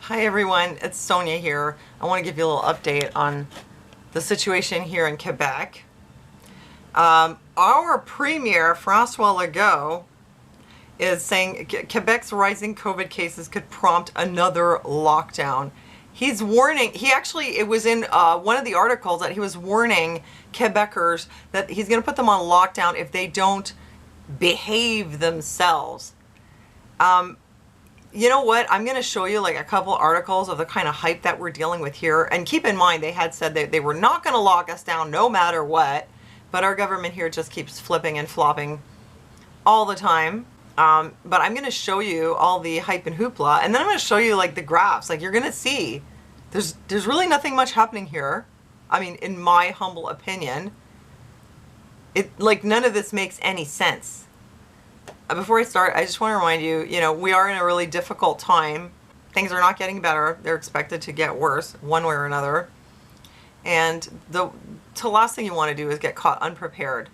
Hi everyone, it's Sonia here. I want to give you a little update on the situation here in Quebec. Our Premier, Francois Legault, is saying Quebec's rising COVID cases could prompt another lockdown. He's warning, it was in one of the articles that he was warning Quebecers that he's going to put them on lockdown if they don't behave themselves. You know what? I'm going to show you like a couple articles of the kind of hype that we're dealing with here. And keep in mind, they had said that they were not going to lock us down no matter what. But our government here just keeps flipping and flopping all the time. But I'm going to show you all the hype and hoopla. And then I'm going to show you like the graphs. Like you're going to see there's really nothing much happening here. I mean, in my humble opinion, none of this makes any sense. Before I start, I just want to remind you, we are in a really difficult time. Things are not getting better. They're expected to get worse one way or another. And the last thing you want to do is get caught unprepared.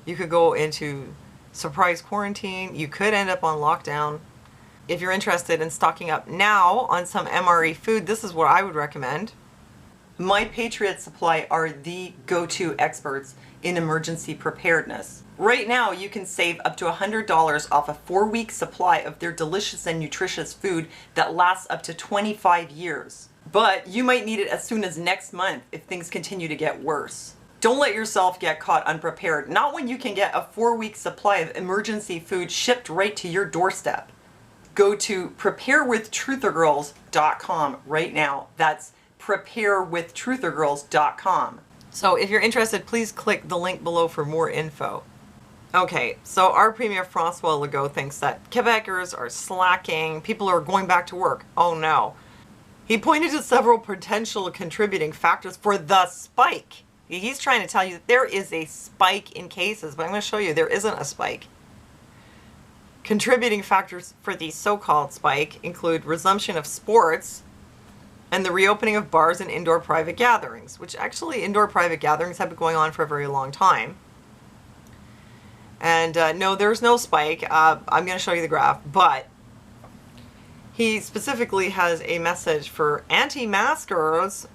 You could go into surprise quarantine. You could end up on lockdown. If you're interested in stocking up now on some MRE food, this is what I would recommend. My Patriot Supply are the go-to experts in emergency preparedness. Right now, you can save up to $100 off a 4-week supply of their delicious and nutritious food that lasts up to 25 years. But you might need it as soon as next month if things continue to get worse. Don't let yourself get caught unprepared, not when you can get a 4-week supply of emergency food shipped right to your doorstep. Go to preparewithtruthergirls.com right now. That's preparewithtruthergirls.com. So if you're interested, please click the link below for more info. Okay, so our Premier Francois Legault thinks that Quebecers are slacking, people are going back to work. Oh no. He pointed to several potential contributing factors for the spike. He's trying to tell you that there is a spike in cases, but I'm going to show you there isn't a spike. Contributing factors for the so-called spike include resumption of sports and the reopening of bars and indoor private gatherings, which actually indoor private gatherings have been going on for a very long time. And no, there's no spike. I'm going to show you the graph, but he specifically has a message for anti-maskers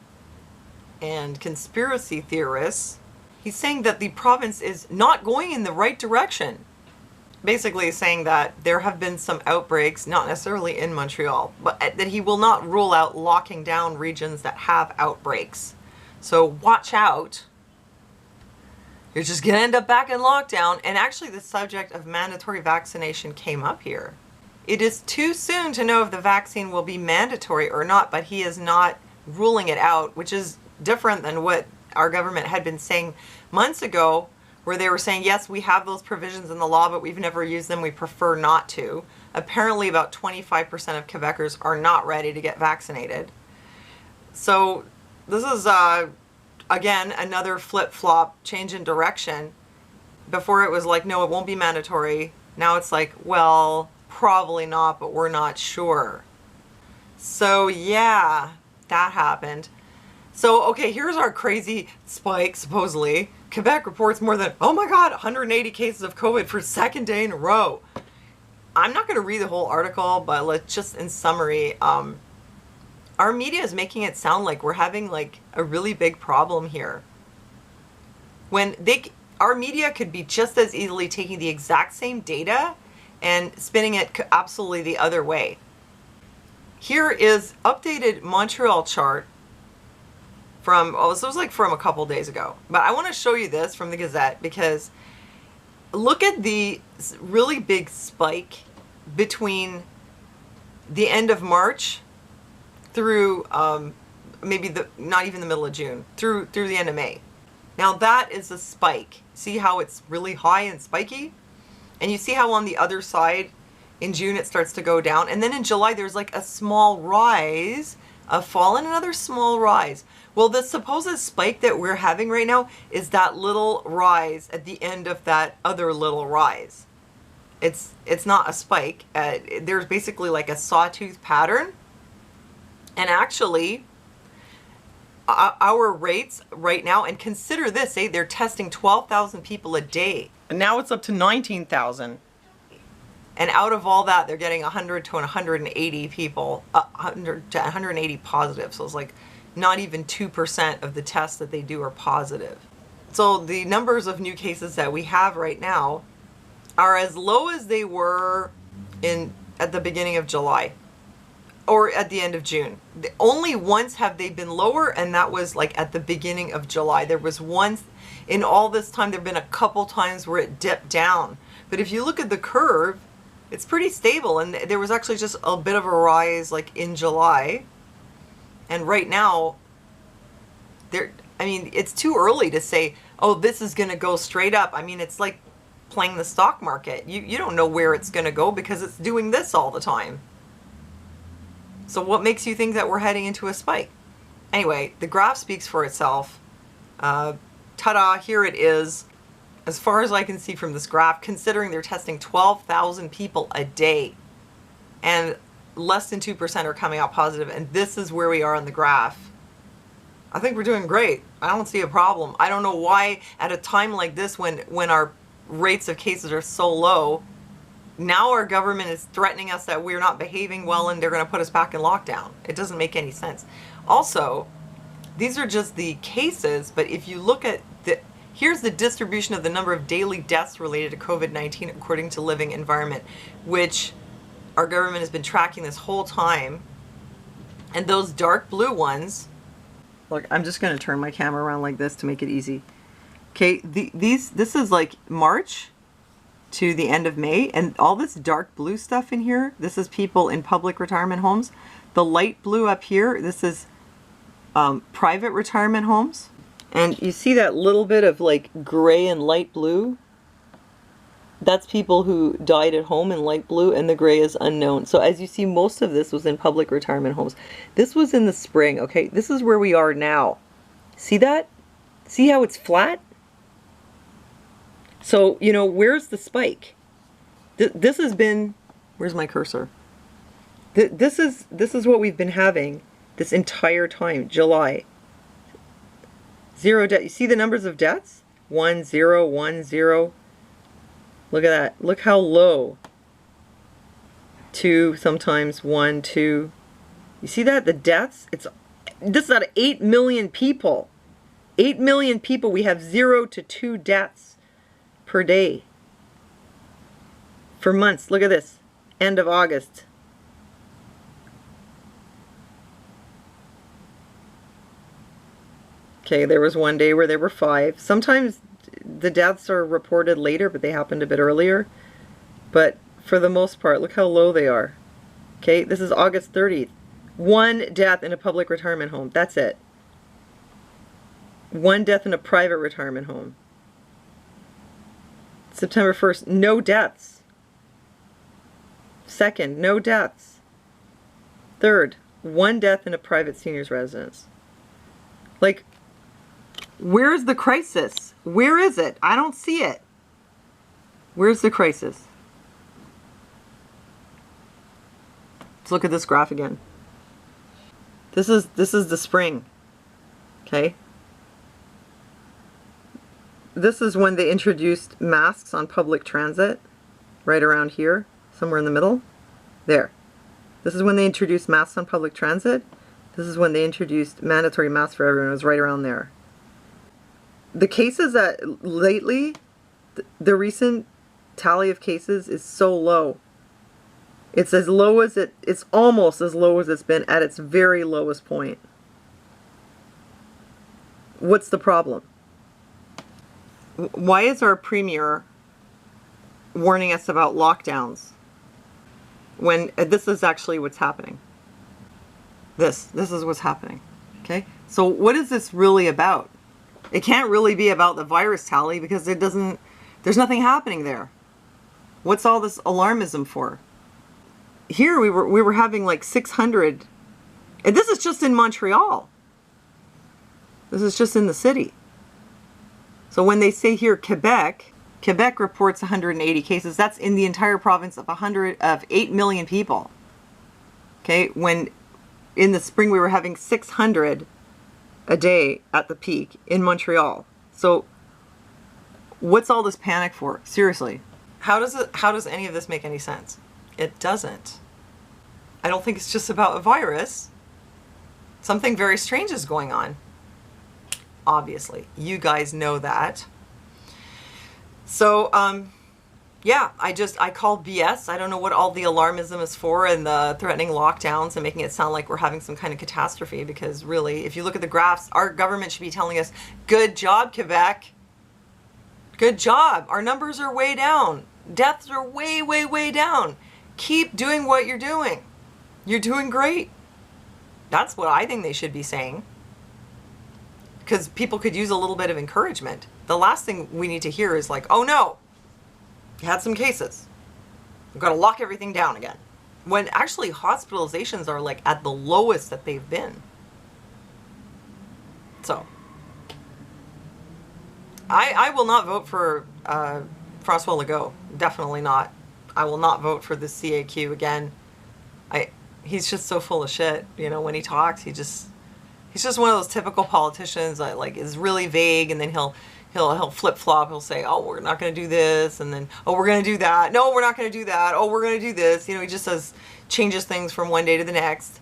and conspiracy theorists. He's saying that the province is not going in the right direction. Basically saying that there have been some outbreaks, not necessarily in Montreal, but that he will not rule out locking down regions that have outbreaks. So watch out. You're just going to end up back in lockdown. And actually the subject of mandatory vaccination came up here. It is too soon to know if the vaccine will be mandatory or not, but he is not ruling it out, which is different than what our government had been saying months ago, where they were saying, yes, we have those provisions in the law, but we've never used them. We prefer not to. Apparently about 25% of Quebecers are not ready to get vaccinated. So this is, again, another flip-flop change in direction. Before it was like, no, it won't be mandatory. Now it's like, well, probably not, but we're not sure. So yeah, that happened. So, okay, here's our crazy spike, supposedly. Quebec reports more than, oh my God, 180 cases of COVID for second day in a row. I'm not going to read the whole article, but let's just, in summary, our media is making it sound like we're having like a really big problem here. When our media could be just as easily taking the exact same data and spinning it absolutely the other way. Here is updated Montreal chart from, this was like from a couple days ago. But I want to show you this from the Gazette because look at the really big spike between the end of March through maybe not even the middle of June, through the end of May. Now that is a spike. See how it's really high and spiky? And you see how on the other side in June it starts to go down. And then in July there's like a small rise, a fall, and another small rise. Well, the supposed spike that we're having right now is that little rise at the end of that other little rise. It's not a spike. There's basically like a sawtooth pattern. And actually, our rates right now, and consider this, they're testing 12,000 people a day. And now it's up to 19,000. And out of all that, they're getting 100 to 180 people, 100 to 180 positive. So it's like not even 2% of the tests that they do are positive. So the numbers of new cases that we have right now are as low as they were at the beginning of July or at the end of June. Only once have they been lower, and that was like at the beginning of July. There was once in all this time, there have been a couple times where it dipped down. But if you look at the curve, it's pretty stable, and there was actually just a bit of a rise like in July. And right now, I mean, it's too early to say, oh, this is going to go straight up. I mean, it's like playing the stock market. You don't know where it's going to go because it's doing this all the time. So what makes you think that we're heading into a spike? Anyway, the graph speaks for itself. Ta-da, here it is. As far as I can see from this graph, considering they're testing 12,000 people a day and less than 2% are coming out positive, and this is where we are on the graph, I think we're doing great. I don't see a problem. I don't know why at a time like this when our rates of cases are so low, now our government is threatening us that we're not behaving well and they're going to put us back in lockdown. It doesn't make any sense. Also, these are just the cases, but if you look at here's the distribution of the number of daily deaths related to COVID-19 according to Living Environment, which our government has been tracking this whole time. And those dark blue ones, look, I'm just going to turn my camera around like this to make it easy. Okay, this is like March to the end of May, and all this dark blue stuff in here, this is people in public retirement homes. The light blue up here, this is private retirement homes. And you see that little bit of like gray and light blue? That's people who died at home in light blue, and the gray is unknown. So as you see, most of this was in public retirement homes. This was in the spring, okay? This is where we are now. See that? See how it's flat? So, you know, where's the spike? This has been, where's my cursor? This is what we've been having this entire time, July. 0 death. You see the numbers of deaths? 1, 0, 1, 0. Look at that. Look how low. 2, sometimes 1, 2. You see that? The deaths? This is out of 8 million people. 8 million people. We have 0 to 2 deaths per day. For months. Look at this. End of August. Okay, there was one day where there were 5. Sometimes the deaths are reported later, but they happened a bit earlier. But for the most part, look how low they are. Okay, this is August 30th. 1 death in a public retirement home. That's it. 1 death in a private retirement home. September 1st, no deaths. 2nd, no deaths. 3rd, 1 death in a private seniors residence. Like, where's the crisis? Where is it? I don't see it. Where's the crisis? Let's look at this graph again. This is the spring. Okay? This is when they introduced masks on public transit, right around here, somewhere in the middle. There. This is when they introduced masks on public transit. This is when they introduced mandatory masks for everyone. It was right around there. The cases that lately, the recent tally of cases is so low. It's as low as it's almost as low as it's been at its very lowest point. What's the problem? Why is our premier warning us about lockdowns when this is actually what's happening? This is what's happening. Okay? So what is this really about? It can't really be about the virus tally because there's nothing happening there. What's all this alarmism for? Here we were having like 600, and this is just in Montreal. This is just in the city. So when they say here Quebec reports 180 cases. That's in the entire province of 8 million people. Okay, when in the spring we were having 600 a day at the peak in Montreal. So what's all this panic for? Seriously. How does any of this make any sense? It doesn't. I don't think it's just about a virus. Something very strange is going on. Obviously, you guys know that. So, yeah, I call BS. I don't know what all the alarmism is for and the threatening lockdowns and making it sound like we're having some kind of catastrophe, because really, if you look at the graphs, our government should be telling us, good job, Quebec. Good job. Our numbers are way down. Deaths are way, way, way down. Keep doing what you're doing. You're doing great. That's what I think they should be saying. Because people could use a little bit of encouragement. The last thing we need to hear is like, oh no, you had some cases. We've got to lock everything down again. When actually hospitalizations are like at the lowest that they've been. So, I will not vote for Francois Legault. Definitely not. I will not vote for the CAQ again. He's just so full of shit. You know, when he talks, he's just one of those typical politicians that like is really vague, and then he'll flip flop. He'll say, "Oh, we're not going to do this," and then, "Oh, we're going to do that." No, we're not going to do that. Oh, we're going to do this. You know, he just changes things from one day to the next.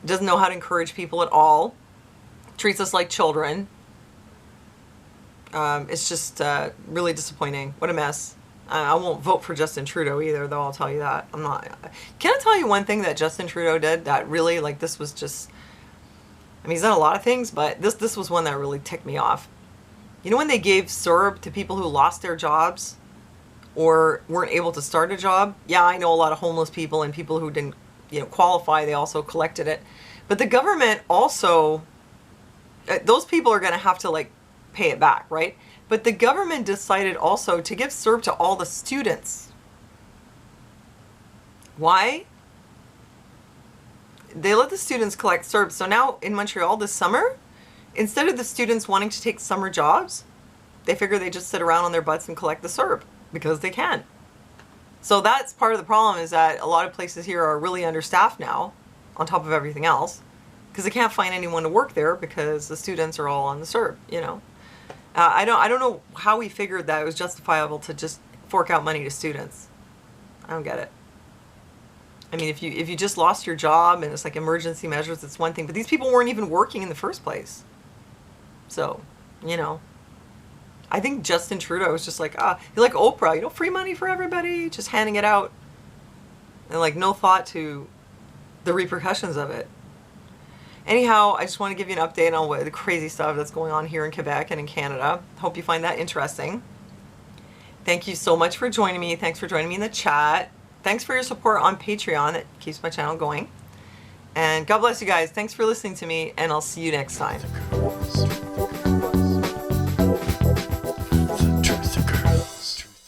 Doesn't know how to encourage people at all. Treats us like children. It's just really disappointing. What a mess. I won't vote for Justin Trudeau either, though, I'll tell you that. I'm not. Can I tell you one thing that Justin Trudeau did that really, like, this was just, I mean, he's done a lot of things, but this was one that really ticked me off. You know when they gave CERB to people who lost their jobs or weren't able to start a job? Yeah, I know a lot of homeless people and people who didn't, you know, qualify, they also collected it. But the government also, those people are going to have to, like, pay it back, right? But the government decided also to give CERB to all the students. Why? They let the students collect CERB. So now in Montreal this summer, instead of the students wanting to take summer jobs, they figure they just sit around on their butts and collect the CERB because they can. So that's part of the problem, is that a lot of places here are really understaffed now, on top of everything else, because they can't find anyone to work there because the students are all on the CERB, you know. I don't know how we figured that it was justifiable to just fork out money to students. I don't get it. I mean, if you just lost your job and it's like emergency measures, it's one thing. But these people weren't even working in the first place. So, you know, I think Justin Trudeau was just like, you're like Oprah, you know, free money for everybody, just handing it out. And like no thought to the repercussions of it. Anyhow, I just want to give you an update on what the crazy stuff that's going on here in Quebec and in Canada. Hope you find that interesting. Thank you so much for joining me. Thanks for joining me in the chat. Thanks for your support on Patreon. It keeps my channel going. And God bless you guys. Thanks for listening to me, and I'll see you next time.